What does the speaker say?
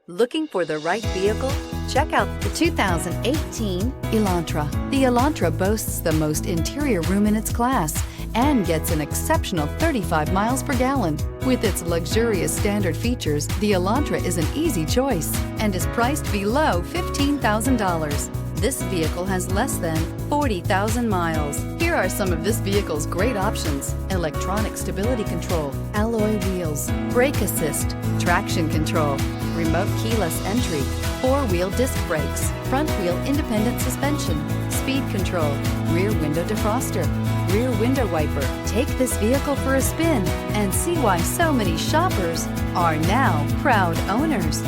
Looking for the right vehicle? Check out the 2018 Elantra. The Elantra boasts the most interior room in its class and gets an exceptional 35 miles per gallon. With its luxurious standard features, the Elantra is an easy choice and is priced below $15,000. This vehicle has less than 40,000 miles. Here are some of this vehicle's great options: electronic stability control, alloy wheels, brake assist, traction control, remote keyless entry, four-wheel disc brakes, front wheel independent suspension, speed control, rear window defroster, rear window wiper. Take this vehicle for a spin and see why so many shoppers are now proud owners.